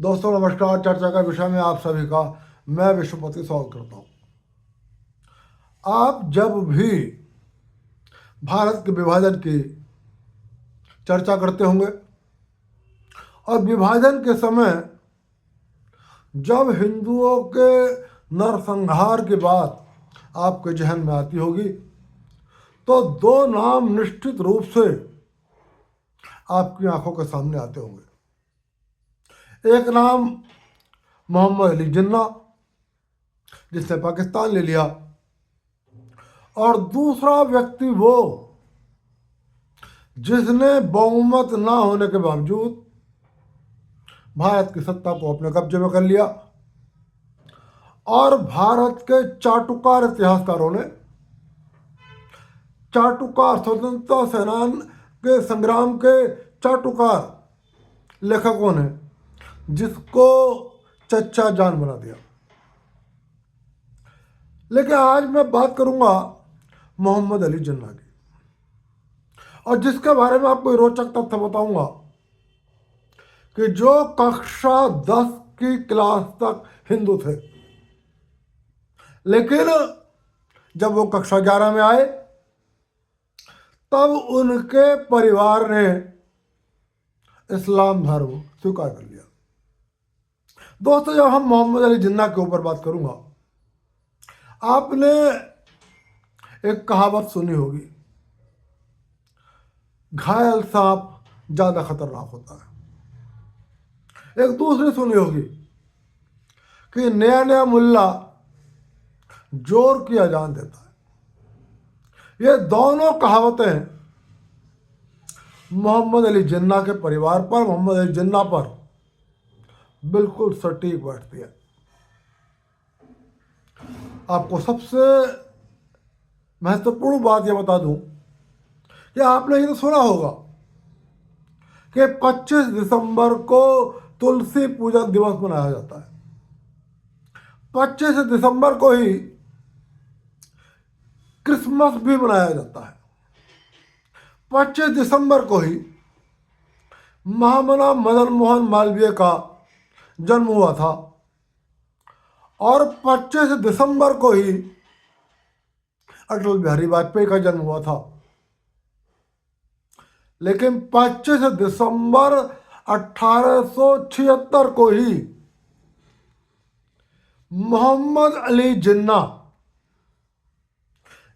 दोस्तों नमस्कार। चर्चा का विषय में आप सभी का मैं विश्वपति स्वागत करता हूँ। आप जब भी भारत के विभाजन की चर्चा करते होंगे और विभाजन के समय जब हिंदुओं के नरसंहार की बात आपके जहन में आती होगी तो दो नाम निश्चित रूप से आपकी आंखों के सामने आते होंगे। एक नाम मोहम्मद अली जिन्ना, जिसने पाकिस्तान ले लिया, और दूसरा व्यक्ति वो जिसने बहुमत ना होने के बावजूद भारत की सत्ता को अपने कब्जे में कर लिया और भारत के चाटुकार इतिहासकारों ने, चाटुकार स्वतंत्रता सेनान के संग्राम के चाटुकार लेखकों ने जिसको चच्चा जान बना दिया। लेकिन आज मैं बात करूंगा मोहम्मद अली जिन्ना की, और जिसके बारे में आपको रोचक तथ्य बताऊंगा कि जो कक्षा 10 की क्लास तक हिंदू थे, लेकिन जब वो कक्षा 11 में आए तब उनके परिवार ने इस्लाम धर्म स्वीकार कर लिया। दोस्तों, जब हम मोहम्मद अली जिन्ना के ऊपर बात करूंगा, आपने एक कहावत सुनी होगी, घायल सांप ज्यादा खतरनाक होता है। एक दूसरी सुनी होगी कि नया नया मुल्ला जोर की अजान देता है। ये दोनों कहावतें मोहम्मद अली जिन्ना के परिवार पर, मोहम्मद अली जिन्ना पर बिल्कुल सटीक बैठती है। आपको सबसे महत्वपूर्ण बात यह बता दूं कि आपने ये तो सुना होगा कि 25 दिसंबर को तुलसी पूजा दिवस मनाया जाता है। 25 दिसंबर को ही क्रिसमस भी मनाया जाता है। 25 दिसंबर को ही महामना मदन मोहन मालवीय का जन्म हुआ था और 25 दिसंबर को ही अटल बिहारी वाजपेयी का जन्म हुआ था। लेकिन 25 दिसंबर 1876 को ही मोहम्मद अली जिन्ना,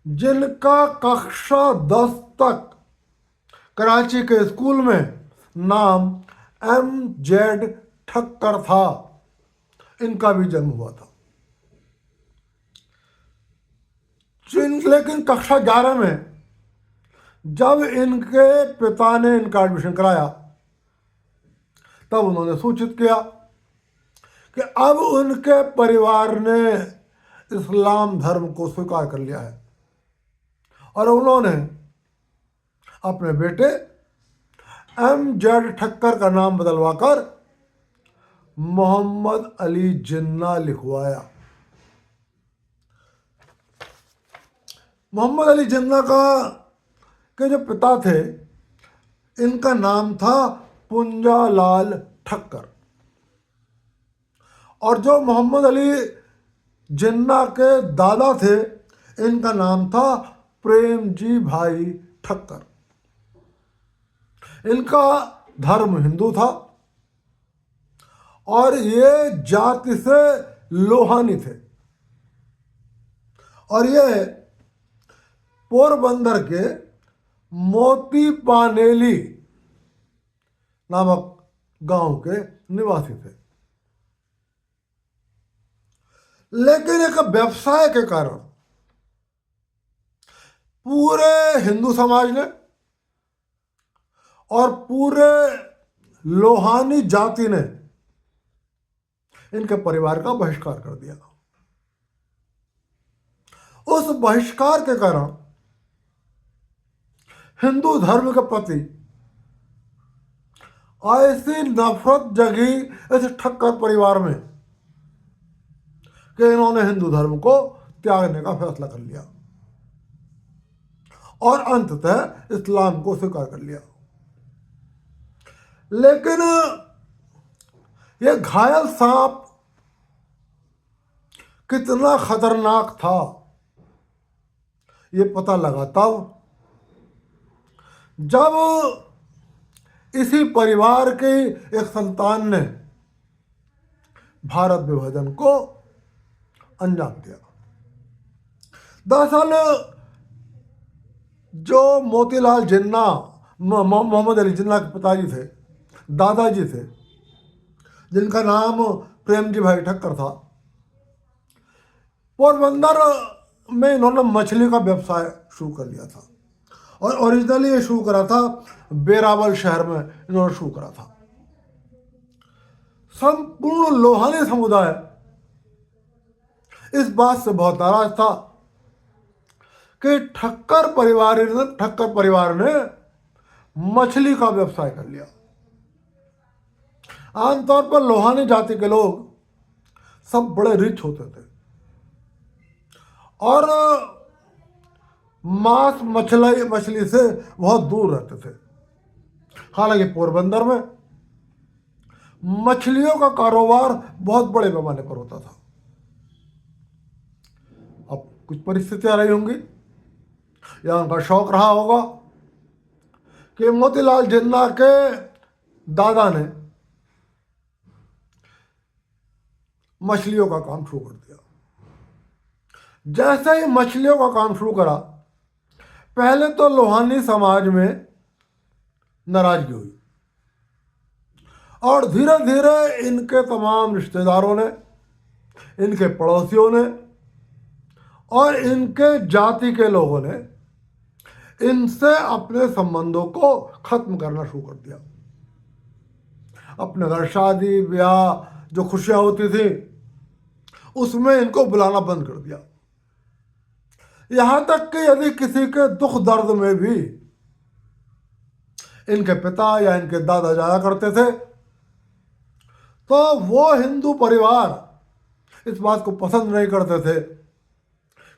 जिनका कक्षा 10 तक कराची के स्कूल में नाम M.Z. ठक्कर था, इनका भी जन्म हुआ था। लेकिन कक्षा 11 में जब इनके पिता ने इनका एडमिशन कराया तब उन्होंने सूचित किया कि अब उनके परिवार ने इस्लाम धर्म को स्वीकार कर लिया है और उन्होंने अपने बेटे M.Z. ठक्कर का नाम बदलवाकर मोहम्मद अली जिन्ना लिखवाया। मोहम्मद अली जिन्ना के जो पिता थे, इनका नाम था पुंजालाल ठक्कर, और जो मोहम्मद अली जिन्ना के दादा थे, इनका नाम था प्रेमजी भाई ठक्कर। इनका धर्म हिंदू था और ये जाति से लोहानी थे, और ये पोरबंदर के मोती पानेली नामक गांव के निवासी थे। लेकिन एक व्यवसाय के कारण पूरे हिंदू समाज ने और पूरे लोहानी जाति ने इनके परिवार का बहिष्कार कर दिया। उस बहिष्कार के कारण हिंदू धर्म के प्रति ऐसी नफरत जगी इस ठक्कर परिवार में कि इन्होंने हिंदू धर्म को त्यागने का फैसला कर लिया और अंततः इस्लाम को स्वीकार कर लिया। लेकिन ये घायल सांप कितना खतरनाक था ये पता लगा तब जब इसी परिवार के एक संतान ने भारत विभाजन को अंजाम दिया। दरअसल जो मोतीलाल जिन्ना मोहम्मद अली जिन्ना के पिताजी थे, दादाजी थे, जिनका नाम प्रेमजी भाई ठक्कर था, पोरबंदर में इन्होंने मछली का व्यवसाय शुरू कर लिया था और ओरिजिनली ये शुरू करा था बेरावल शहर में, इन्होंने शुरू करा था। संपूर्ण लोहानी समुदाय इस बात से बहुत नाराज था कि ठक्कर परिवार ने मछली का व्यवसाय कर लिया। आमतौर पर लोहानी जाति के लोग सब बड़े रिच होते थे और मांस मछली से बहुत दूर रहते थे। हालांकि पोरबंदर में मछलियों का कारोबार बहुत बड़े पैमाने पर होता था। अब कुछ परिस्थितियां रही होंगी या उनका शौक रहा होगा कि मोतीलाल जिन्ना के दादा ने मछलियों का काम शुरू कर दिया। जैसे ही मछलियों का काम शुरू करा, पहले तो लोहानी समाज में नाराजगी हुई और धीरे धीरे इनके तमाम रिश्तेदारों ने, इनके पड़ोसियों ने और इनके जाति के लोगों ने इनसे अपने संबंधों को खत्म करना शुरू कर दिया। अपने घर शादी ब्याह जो खुशियां होती थी उसमें इनको बुलाना बंद कर दिया। यहां तक कि यदि किसी के दुख दर्द में भी इनके पिता या इनके दादा जाया करते थे तो वो हिंदू परिवार इस बात को पसंद नहीं करते थे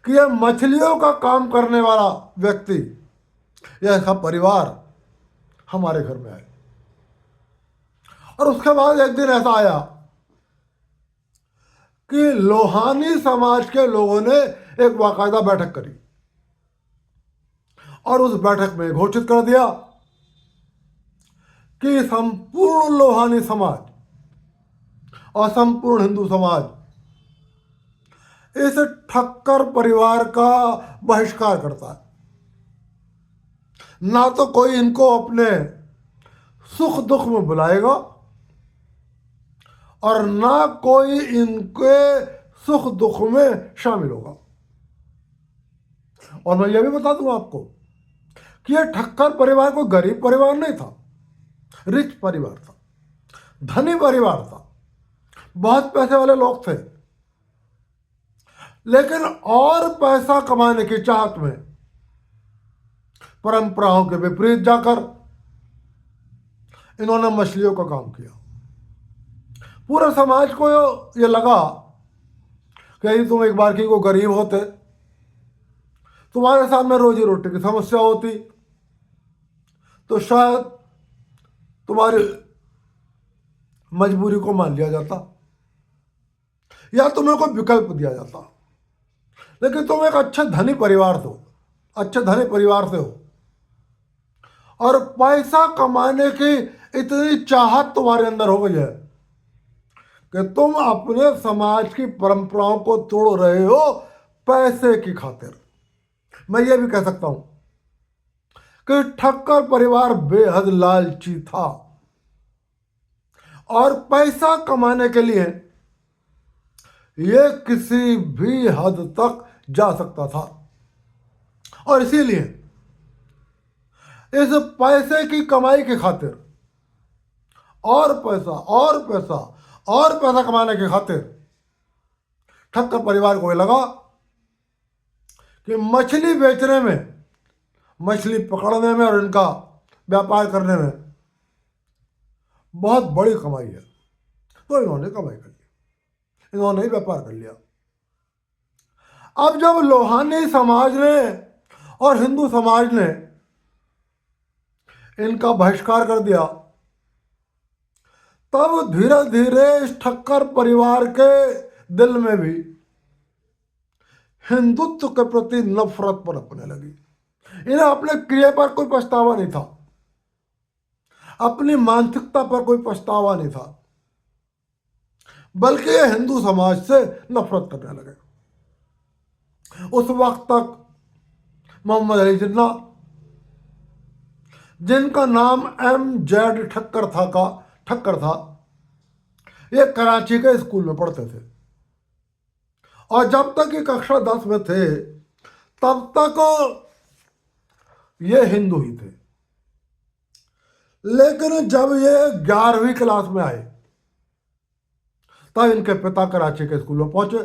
कि यह मछलियों का काम करने वाला व्यक्ति या इसका परिवार हमारे घर में आए। और उसके बाद एक दिन ऐसा आया कि लोहानी समाज के लोगों ने एक बाकायदा बैठक करी और उस बैठक में घोषित कर दिया कि संपूर्ण लोहानी समाज और संपूर्ण हिंदू समाज इस ठक्कर परिवार का बहिष्कार करता है। ना तो कोई इनको अपने सुख दुख में बुलाएगा और ना कोई इनके सुख दुख में शामिल होगा। और मैं यह भी बता दूं आपको कि यह ठक्कर परिवार कोई गरीब परिवार नहीं था, रिच परिवार था, धनी परिवार था, बहुत पैसे वाले लोग थे। लेकिन और पैसा कमाने की चाहत में परंपराओं के विपरीत जाकर इन्होंने मछलियों का काम किया। पूरे समाज को ये लगा कि यदि तुम एक बार की को गरीब होते, तुम्हारे सामने रोजी रोटी की समस्या होती तो शायद तुम्हारी मजबूरी को मान लिया जाता या तुम्हें कोई विकल्प दिया जाता। लेकिन तुम एक अच्छे धनी परिवार से हो और पैसा कमाने की इतनी चाहत तुम्हारे अंदर हो गई है कि तुम अपने समाज की परंपराओं को तोड़ रहे हो पैसे की खातिर। मैं ये भी कह सकता हूं कि ठक्कर परिवार बेहद लालची था और पैसा कमाने के लिए ये किसी भी हद तक जा सकता था। और इसीलिए इस पैसे की कमाई की खातिर और पैसा कमाने की खातिर ठक्कर परिवार को लगा कि मछली बेचने में, मछली पकड़ने में और इनका व्यापार करने में बहुत बड़ी कमाई है। तो इन्होंने कमाई कर ली, इन्होंने ही व्यापार कर लिया। अब जब लोहानी समाज ने और हिंदू समाज ने इनका बहिष्कार कर दिया तब धीरे धीरे इस ठक्कर परिवार के दिल में भी हिंदुत्व के प्रति नफरत पनपने लगी। इन्हें अपने क्रिया पर कोई पछतावा नहीं था, अपनी मानसिकता पर कोई पछतावा नहीं था, बल्कि ये हिंदू समाज से नफरत करने लगे। उस वक्त तक मोहम्मद अली जिन्ना, जिनका नाम MZ ठक्कर था, ये कराची के स्कूल में पढ़ते थे और जब तक ये कक्षा 10 में थे तब तक ये हिंदू ही थे। लेकिन जब ये 11वीं क्लास में आए तब इनके पिता कराची के स्कूल में पहुंचे।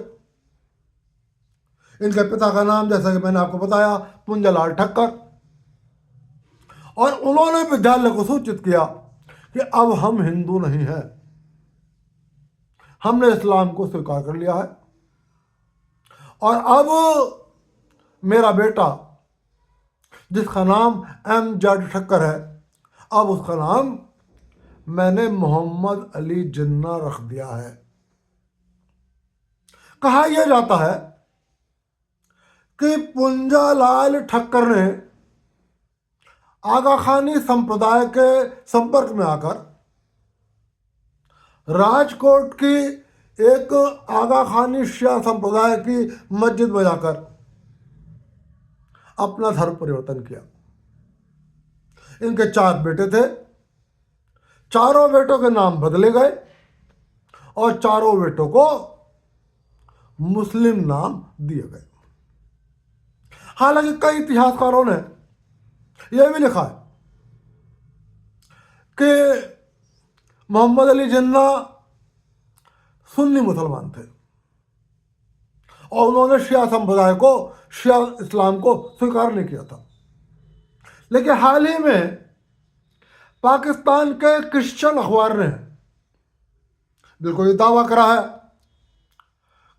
इनके पिता का नाम, जैसा कि मैंने आपको बताया, पुंजलाल ठक्कर, और उन्होंने विद्यालय को सूचित किया कि अब हम हिंदू नहीं हैं, हमने इस्लाम को स्वीकार कर लिया है और अब मेरा बेटा, जिसका नाम MZ ठक्कर है, अब उसका नाम मैंने मोहम्मद अली जिन्ना रख दिया है। कहा यह जाता है कि पुंजालाल ठक्कर ने आगा खानी संप्रदाय के संपर्क में आकर राजकोट की एक आगा खानी शिया संप्रदाय की मस्जिद में जाकर अपना धर्म परिवर्तन किया। इनके 4 बेटे थे, चारों बेटों के नाम बदले गए और चारों बेटों को मुस्लिम नाम दिए गए। हालांकि कई इतिहासकारों ने यह भी लिखा है कि मोहम्मद अली जिन्ना सुन्नी मुसलमान थे और उन्होंने शिया संप्रदाय को, शिया इस्लाम को स्वीकार नहीं किया था। लेकिन हाल ही में पाकिस्तान के क्रिश्चियन अखबार ने बिल्कुल ये दावा करा है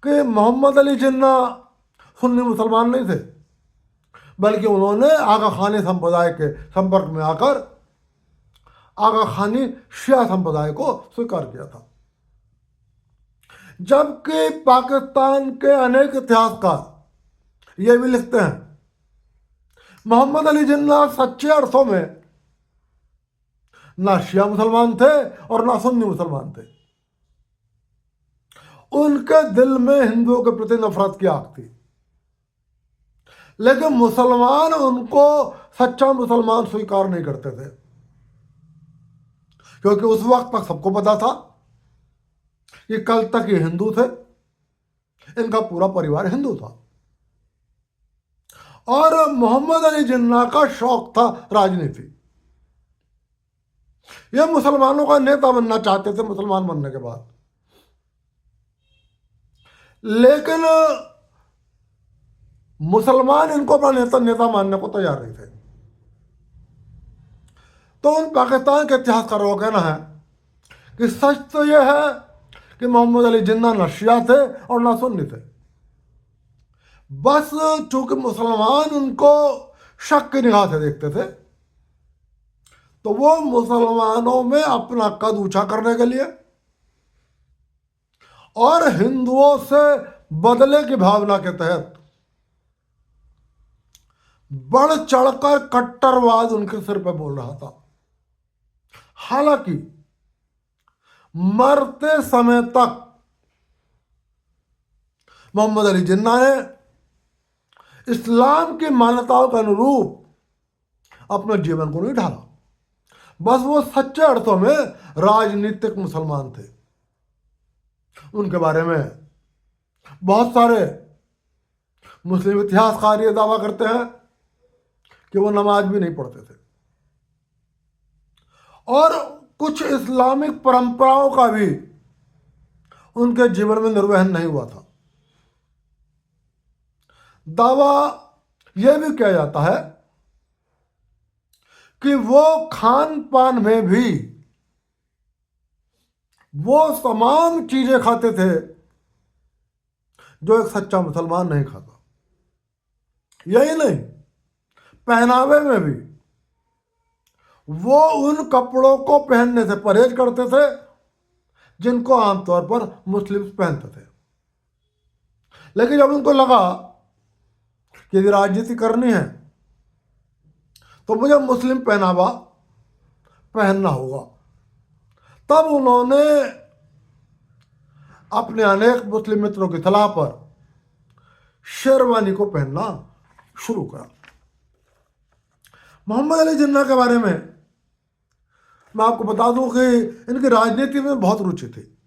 कि मोहम्मद अली जिन्ना सुन्नी मुसलमान नहीं थे, बल्कि उन्होंने आगा खानी संप्रदाय के संपर्क में आकर आगा खानी शिया संप्रदाय को स्वीकार किया था। जबकि पाकिस्तान के अनेक इतिहासकार ये भी लिखते हैं मोहम्मद अली जिन्ना सच्चे अर्थों में ना शिया मुसलमान थे और ना सुन्नी मुसलमान थे। उनके दिल में हिंदुओं के प्रति नफरत की आग थी, लेकिन मुसलमान उनको सच्चा मुसलमान स्वीकार नहीं करते थे, क्योंकि उस वक्त तक सबको पता था कि कल तक ये हिंदू थे, इनका पूरा परिवार हिंदू था और मोहम्मद अली जिन्ना का शौक था राजनीति। ये मुसलमानों का नेता बनना चाहते थे मुसलमान बनने के बाद, लेकिन मुसलमान इनको अपना नेता मानने को तैयार नहीं थे। तो उन पाकिस्तान के इतिहासकारों का कहना है कि सच तो यह है कि मोहम्मद अली जिन्ना ना शिया थे और ना सुन्नी थे, बस चूंकि मुसलमान उनको शक की निगाह से देखते थे तो वो मुसलमानों में अपना कद ऊंचा करने के लिए और हिंदुओं से बदले की भावना के तहत बढ़ चढ़कर कट्टरवाद उनके सिर पर बोल रहा था। हालांकि मरते समय तक मोहम्मद अली जिन्ना ने इस्लाम की मान्यताओं के अनुरूप अपने जीवन को नहीं ढाला, बस वो सच्चे अर्थों में राजनीतिक मुसलमान थे। उनके बारे में बहुत सारे मुस्लिम इतिहासकार ये दावा करते हैं कि वो नमाज भी नहीं पढ़ते थे और कुछ इस्लामिक परंपराओं का भी उनके जीवन में निर्वहन नहीं हुआ था। दावा यह भी किया जाता है कि वो खान पान में भी वो तमाम चीजें खाते थे जो एक सच्चा मुसलमान नहीं खाता। यही नहीं, पहनावे में भी वो उन कपड़ों को पहनने से परहेज करते थे जिनको आमतौर पर मुस्लिम पहनते थे। लेकिन जब उनको लगा कि यदि राजनीति करनी है तो मुझे मुस्लिम पहनावा पहनना होगा, तब उन्होंने अपने अनेक मुस्लिम मित्रों की सलाह पर शेरवानी को पहनना शुरू करा। मोहम्मद अली जिन्ना के बारे में मैं आपको बता दूं कि इनकी राजनीति में बहुत रुचि थी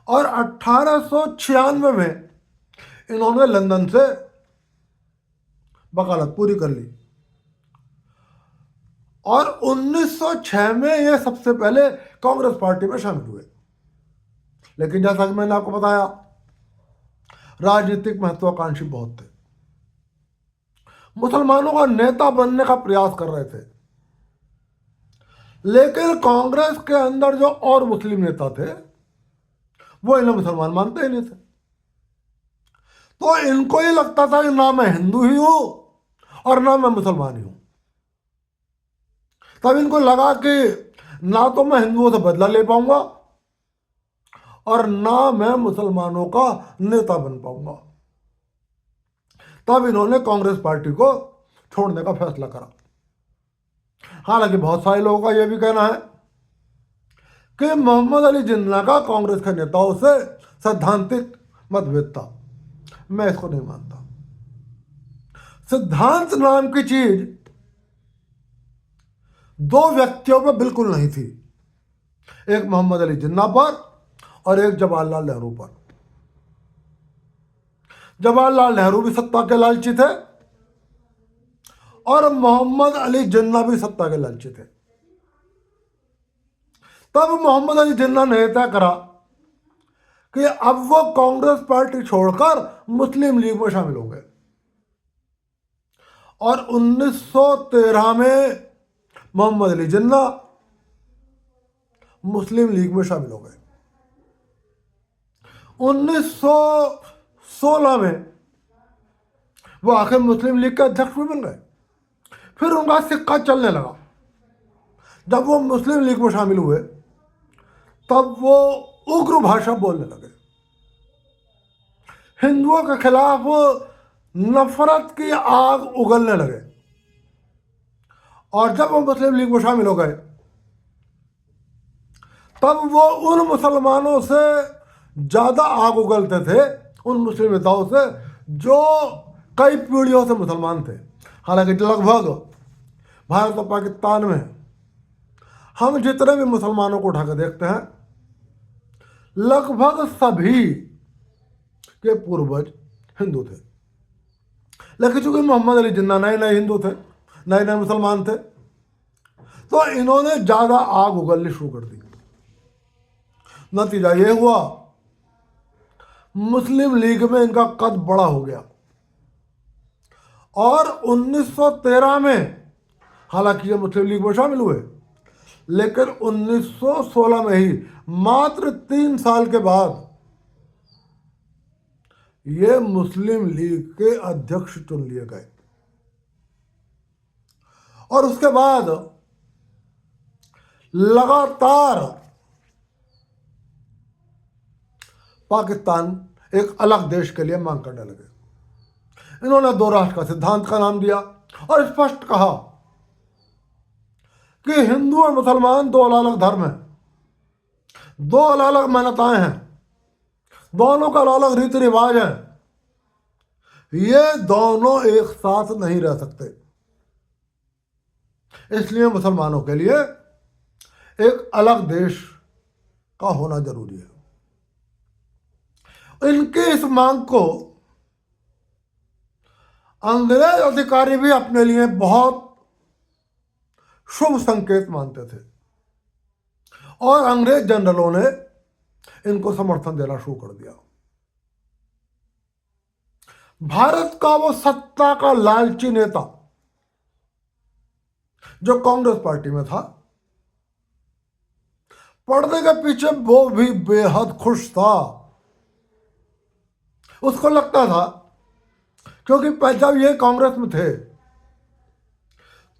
और 1896 में इन्होंने लंदन से वकालत पूरी कर ली और 1906 में ये सबसे पहले कांग्रेस पार्टी में शामिल हुए। लेकिन जैसा कि मैंने आपको बताया, राजनीतिक महत्वाकांक्षी बहुत थे, मुसलमानों का नेता बनने का प्रयास कर रहे थे। लेकिन कांग्रेस के अंदर जो और मुस्लिम नेता थे वो इन्हें मुसलमान मानते ही नहीं थे। तो इनको ये लगता था कि ना मैं हिंदू ही हूं और ना मैं मुसलमान ही हूं। तब इनको लगा कि ना तो मैं हिंदुओं से बदला ले पाऊंगा और ना मैं मुसलमानों का नेता बन पाऊंगा। तब इन्होंने कांग्रेस पार्टी को छोड़ने का फैसला करा। हालांकि बहुत सारे लोगों का यह भी कहना है कि मोहम्मद अली जिन्ना का कांग्रेस के नेताओं से सैद्धांतिक मतभेद था। मैं इसको नहीं मानता। सिद्धांत नाम की चीज दो व्यक्तियों पर बिल्कुल नहीं थी, एक मोहम्मद अली जिन्ना पर और एक जवाहरलाल नेहरू पर। जवाहरलाल नेहरू भी सत्ता के लालची थे और मोहम्मद अली जिन्ना भी सत्ता के लालची थे। तब मोहम्मद अली जिन्ना ने तय करा कि अब वो कांग्रेस पार्टी छोड़कर मुस्लिम लीग में शामिल होंगे और 1913 में मोहम्मद अली जिन्ना मुस्लिम लीग में शामिल हो गए। 1916 में वो आखिर मुस्लिम लीग के अध्यक्ष भी बन गए। फिर उनका सिक्का चलने लगा। जब वो मुस्लिम लीग में शामिल हुए तब वो उग्र भाषा बोलने लगे, हिंदुओं के खिलाफ नफरत की आग उगलने लगे। और जब वो मुस्लिम लीग में शामिल हो गए तब वो उन मुसलमानों से ज्यादा आग उगलते थे, उन मुस्लिम नेताओं से जो कई पीढ़ियों से मुसलमान थे। हालांकि लगभग भारत और पाकिस्तान में हम जितने भी मुसलमानों को उठाकर देखते हैं, लगभग सभी के पूर्वज हिंदू थे। लेकिन चूंकि मोहम्मद अली जिन्ना नए नए हिंदू थे, नए नए मुसलमान थे, तो इन्होंने ज्यादा आग उगलनी शुरू कर दी। नतीजा ये हुआ, मुस्लिम लीग में इनका कद बड़ा हो गया और 1913 में हालांकि ये मुस्लिम लीग में शामिल हुए, लेकिन 1916 में ही मात्र 3 साल के बाद ये मुस्लिम लीग के अध्यक्ष चुन लिए गए। और उसके बाद लगातार पाकिस्तान एक अलग देश के लिए मांग करने लगे। इन्होंने 2 राष्ट्र का सिद्धांत का नाम दिया और स्पष्ट कहा कि हिंदू और मुसलमान 2 अलग अलग धर्म हैं, 2 अलग अलग मान्यताएं हैं, दोनों का अलग अलग रीति रिवाज है, ये दोनों एक साथ नहीं रह सकते। इसलिए मुसलमानों के लिए एक अलग देश का होना जरूरी है। इनकी इस मांग को अंग्रेज अधिकारी भी अपने लिए बहुत शुभ संकेत मानते थे और अंग्रेज जनरलों ने इनको समर्थन देना शुरू कर दिया। भारत का वो सत्ता का लालची नेता जो कांग्रेस पार्टी में था, पर्दे के पीछे वो भी बेहद खुश था। उसको लगता था, क्योंकि जब ये कांग्रेस में थे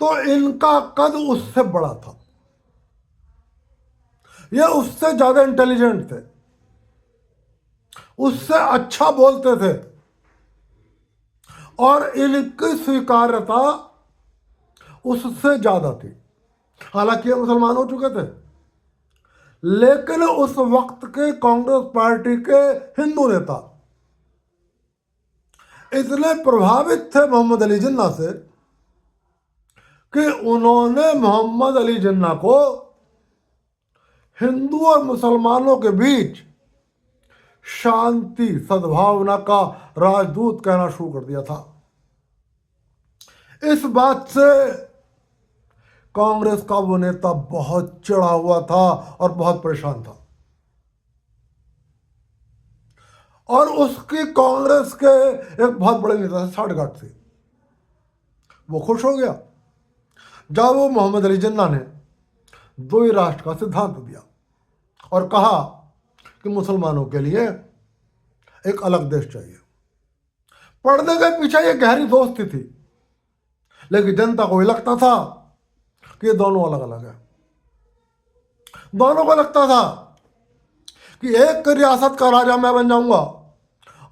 तो इनका कद उससे बड़ा था, ये उससे ज़्यादा इंटेलिजेंट थे, उससे अच्छा बोलते थे, और इनकी स्वीकार्यता उससे ज़्यादा थी। हालांकि ये मुसलमान हो चुके थे, लेकिन उस वक्त के कांग्रेस पार्टी के हिंदू नेता इतने प्रभावित थे मोहम्मद अली जिन्ना से कि उन्होंने मोहम्मद अली जिन्ना को हिंदू और मुसलमानों के बीच शांति सद्भावना का राजदूत कहना शुरू कर दिया था। इस बात से कांग्रेस का वो नेता बहुत चिढ़ा हुआ था और बहुत परेशान था, और उसकी कांग्रेस के एक बहुत बड़े नेता से साठगांठ थी। वो खुश हो गया जब वो मोहम्मद अली जिन्ना ने दो ही राष्ट्र का सिद्धांत दिया और कहा कि मुसलमानों के लिए एक अलग देश चाहिए। पढ़ने के पीछे ये गहरी दोस्ती थी, लेकिन जनता को ये लगता था कि ये दोनों अलग अलग है। दोनों को लगता था कि एक रियासत का राजा मैं बन जाऊंगा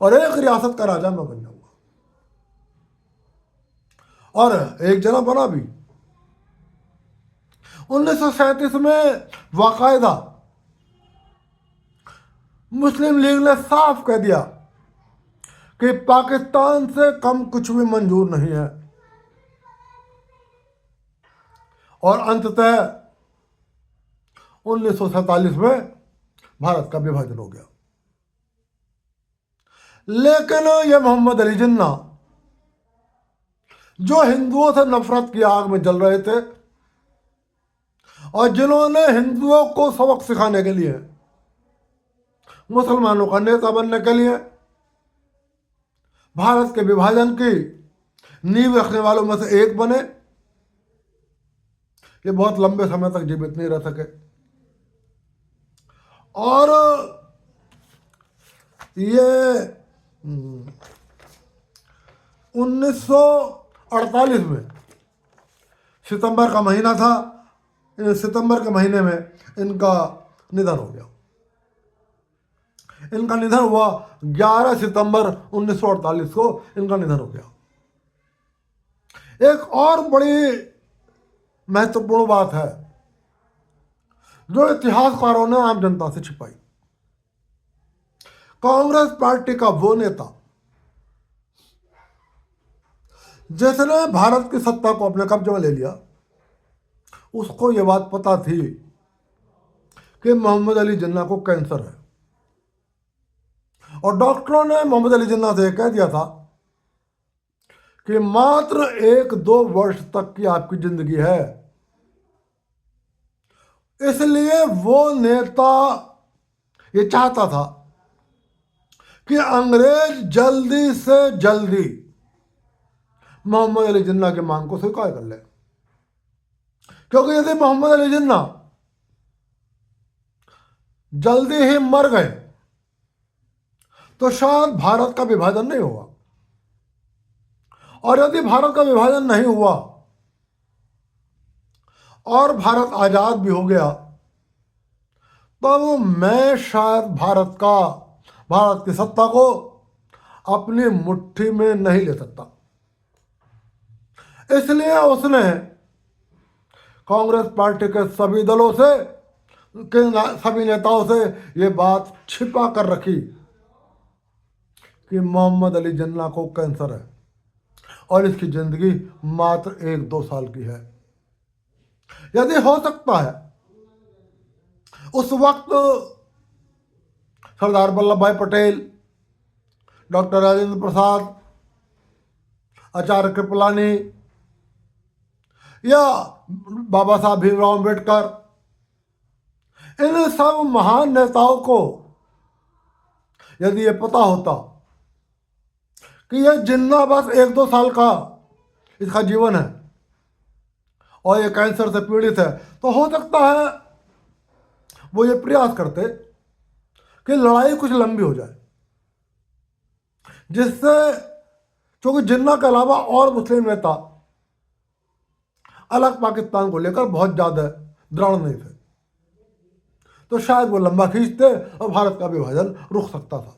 और एक रियासत का राजा मैं बन जाऊंगा, और एक जना बना भी। 1937 में बाकायदा मुस्लिम लीग ने साफ कह दिया कि पाकिस्तान से कम कुछ भी मंजूर नहीं है, और अंततः 1947 में भारत का विभाजन हो गया। लेकिन ये मोहम्मद अली जिन्ना, जो हिंदुओं से नफरत की आग में जल रहे थे और जिन्होंने हिंदुओं को सबक सिखाने के लिए मुसलमानों का नेता बनने के लिए भारत के विभाजन की नींव रखने वालों में से एक बने, ये बहुत लंबे समय तक जीवित नहीं रह सके। और ये 1948 में सितंबर का महीना था, सितंबर के महीने में इनका निधन हो गया। इनका निधन हुआ 11 सितंबर 1948 को इनका निधन हो गया। एक और बड़ी महत्वपूर्ण बात है जो इतिहासकारों ने आम जनता से छिपाई। कांग्रेस पार्टी का वो नेता जिसने भारत की सत्ता को अपने कब्जे में ले लिया, उसको ये बात पता थी कि मोहम्मद अली जिन्ना को कैंसर है, और डॉक्टरों ने मोहम्मद अली जिन्ना से कह दिया था कि मात्र 1-2 वर्ष तक की आपकी जिंदगी है। इसलिए वो नेता ये चाहता था कि अंग्रेज जल्दी से जल्दी मोहम्मद अली जिन्ना की मांग को स्वीकार कर ले, क्योंकि यदि मोहम्मद अली जिन्ना जल्दी ही मर गए तो शायद भारत का विभाजन नहीं हुआ, और यदि भारत का विभाजन नहीं हुआ और भारत आजाद भी हो गया, तो मैं शायद भारत की सत्ता को अपनी मुट्ठी में नहीं ले सकता। इसलिए उसने कांग्रेस पार्टी के सभी दलों से सभी नेताओं से ये बात छिपा कर रखी कि मोहम्मद अली जिन्ना को कैंसर है और इसकी जिंदगी मात्र 1-2 साल की है। यदि हो सकता है उस वक्त सरदार वल्लभ भाई पटेल, डॉक्टर राजेंद्र प्रसाद, आचार्य कृपलानी या बाबा साहब भीमराव अम्बेडकर, इन सब महान नेताओं को यदि ये पता होता कि यह जिन्ना बस 1-2 साल का इसका जीवन है और ये कैंसर से पीड़ित है, तो हो सकता है वो ये प्रयास करते कि लड़ाई कुछ लंबी हो जाए, जिससे, क्योंकि जिन्ना के अलावा और मुस्लिम नेता अलग पाकिस्तान को लेकर बहुत ज़्यादा दृढ़ नहीं थे, तो शायद वो लंबा खींचते और भारत का विभाजन रुक सकता था।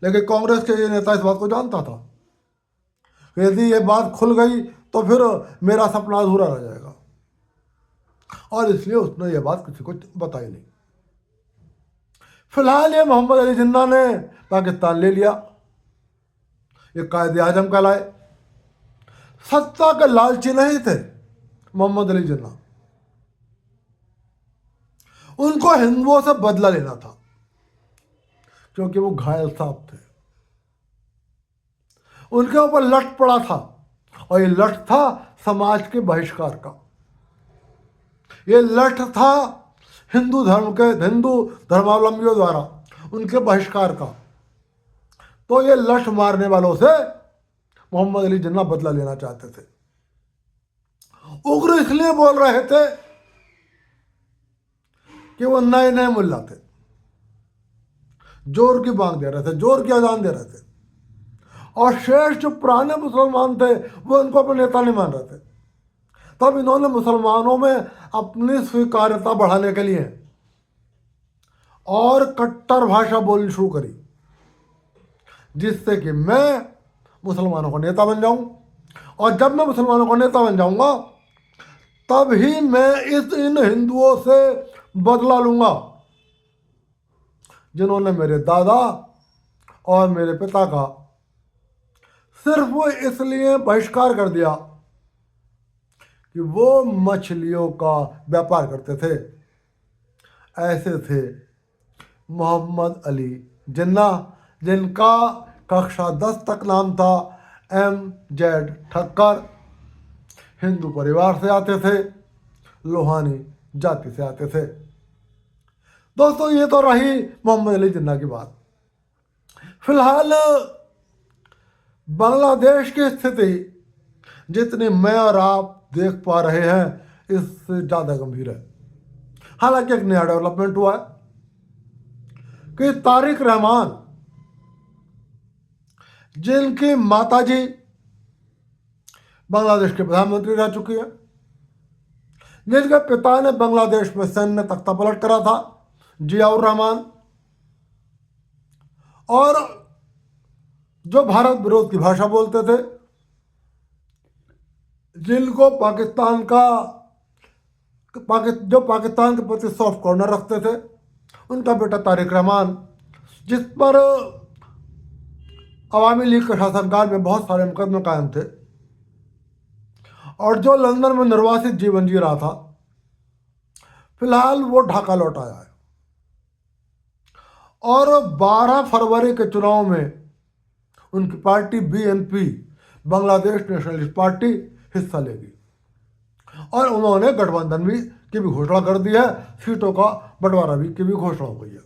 लेकिन कांग्रेस के ये नेता इस बात को जानता था कि यदि ये बात खुल गई तो फिर मेरा सपना अधूरा रह जाएगा, और इसलिए उसने ये बात किसी को बताई नहीं। फिलहाल ये मोहम्मद अली जिन्ना ने पाकिस्तान ले लिया, ये कायदे आजम कहलाए। सत्ता के लालची नहीं थे मोहम्मद अली जिन्ना, उनको हिंदुओं से बदला लेना था, क्योंकि वो घायल साहब थे, उनके ऊपर लठ पड़ा था, और ये लठ था समाज के बहिष्कार का, ये लठ था हिंदू धर्मावलंबियों द्वारा उनके बहिष्कार का। तो ये लठ मारने वालों से मोहम्मद अली जिन्ना बदला लेना चाहते थे। उग्र इसलिए बोल रहे थे कि वो नए नए मुल्ला थे, जोर की बांग दे रहे थे, जोर की अजान दे रहे थे, और शेष जो पुराने मुसलमान थे वो उनको अपने नेता नहीं मान रहे थे। तब इन्होंने मुसलमानों में अपनी स्वीकार्यता बढ़ाने के लिए और कट्टर भाषा बोलनी शुरू करी, जिससे कि मैं मुसलमानों का नेता बन जाऊं, और जब मैं मुसलमानों का नेता बन जाऊंगा तब ही मैं इन हिंदुओं से बदला लूंगा जिन्होंने मेरे दादा और मेरे पिता का सिर्फ वो इसलिए बहिष्कार कर दिया कि वो मछलियों का व्यापार करते थे। ऐसे थे मोहम्मद अली जिन्ना, जिनका कक्षा 10 तक नाम था MZ ठक्कर, हिंदू परिवार से आते थे, लोहानी जाति से आते थे। दोस्तों, ये तो रही मोहम्मद अली जिन्ना की बात। फिलहाल बांग्लादेश की स्थिति जितनी मैं और आप देख पा रहे हैं इससे ज़्यादा गंभीर है। हालांकि एक नया डेवलपमेंट हुआ है कि तारिक रहमान, जिनकी माताजी बांग्लादेश के प्रधानमंत्री रह चुकी है, जिनके पिता ने बांग्लादेश में सैन्य तख्ता पलट करा था, जियाउर रहमान, और जो भारत विरोध की भाषा बोलते थे, जिनको जो पाकिस्तान के प्रति सॉफ्ट कॉर्नर रखते थे, उनका बेटा तारिक रहमान, जिस पर अवामी लीग के शासनकाल में बहुत सारे मुकदमे कायम थे, और जो लंदन में निर्वासित जीवन जी रहा था, फिलहाल वो ढाका लौट आया है, और 12 फरवरी के चुनाव में उनकी party BNP, Bangladesh nationalist party, हिस्सा लेगी, और उन्होंने गठबंधन की भी घोषणा कर दी है, सीटों का बंटवारा की भी घोषणा हो गई है।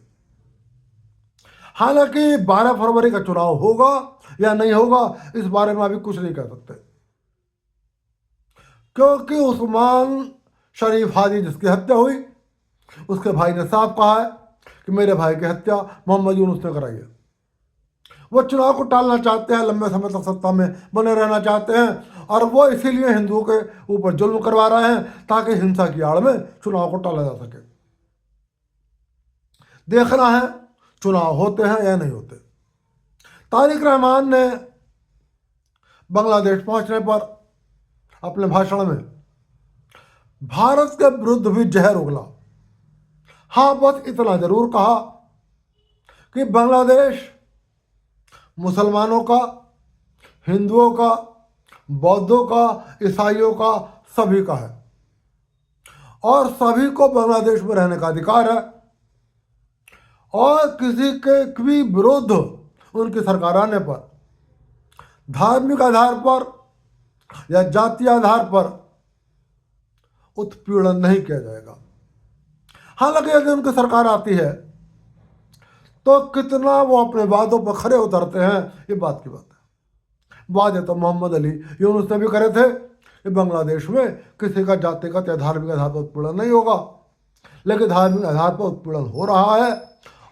हालांकि 12 फरवरी का चुनाव होगा या नहीं होगा इस बारे में अभी कुछ नहीं कह सकते, क्योंकि उस्मान शरीफ हादी जिसकी हत्या हुई, उसके भाई ने साफ कहा है कि मेरे भाई की हत्या मोहम्मद यूनुस ने कराई है। वो चुनाव को टालना चाहते हैं, लंबे समय तक सत्ता में बने रहना चाहते हैं, और वो इसीलिए हिंदुओं के ऊपर जुल्म करवा रहे हैं ताकि हिंसा की आड़ में चुनाव को टाला जा सके। देखना है चुनाव होते हैं या नहीं होते। तारिक रहमान ने बांग्लादेश पहुंचने पर अपने भाषण में भारत के विरुद्ध भी जहर उगला। हाँ, बस इतना जरूर कहा कि बांग्लादेश मुसलमानों का, हिंदुओं का, बौद्धों का, ईसाइयों का, सभी का है, और सभी को बांग्लादेश में रहने का अधिकार है, और किसी के भी विरुद्ध उनकी सरकार आने पर धार्मिक आधार पर या जातीय आधार पर उत्पीड़न नहीं किया जाएगा। हालांकि यदि उनकी सरकार आती है तो कितना वो अपने वादों पर खरे उतरते हैं, ये बात की बात है। वादे तो मोहम्मद अली यूनुस ने भी करे थे कि बांग्लादेश में किसी का जातिगत या धार्मिक आधार पर उत्पीड़न नहीं होगा, लेकिन धार्मिक आधार पर उत्पीड़न हो रहा है,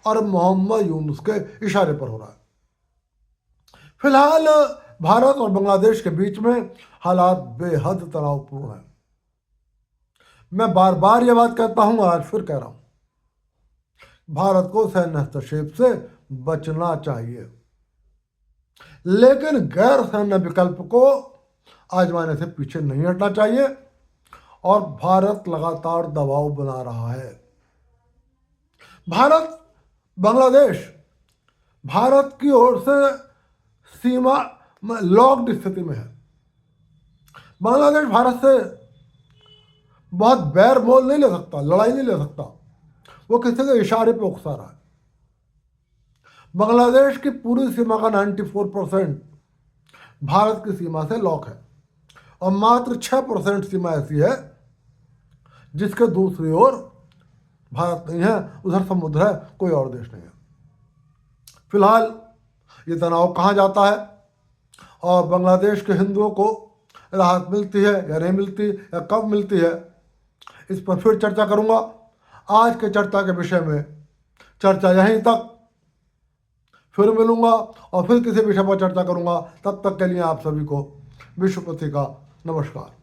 और मोहम्मद यूनुस के इशारे पर हो रहा है। फिलहाल भारत और बांग्लादेश के बीच में हालात बेहद तनावपूर्ण है। मैं बार बार ये बात कहता हूं, आज फिर कह रहा हूं, भारत को सैन्य हस्तक्षेप से बचना चाहिए, लेकिन गैर सैन्य विकल्प को आजमाने से पीछे नहीं हटना चाहिए। और भारत लगातार दबाव बना रहा है। भारत, बांग्लादेश भारत की ओर से सीमा लॉक्ड स्थिति में है। बांग्लादेश भारत से बहुत बैर मोल नहीं ले सकता, लड़ाई नहीं ले सकता, वो किसी के इशारे पे उकसा रहा है। बांग्लादेश की पूरी सीमा का 94% भारत की सीमा से लॉक है और मात्र 6% सीमा ऐसी है जिसके दूसरी ओर भारत नहीं है, उधर समुद्र है, कोई और देश नहीं है। फिलहाल ये तनाव कहाँ जाता है और बांग्लादेश के हिंदुओं को राहत मिलती है या नहीं मिलती, या कब मिलती है, इस पर फिर चर्चा करूँगा। आज के चर्चा के विषय में चर्चा यहीं तक, फिर मिलूँगा और फिर किसी विषय पर चर्चा करूँगा। तब तक के लिए आप सभी को विश्वपति का नमस्कार।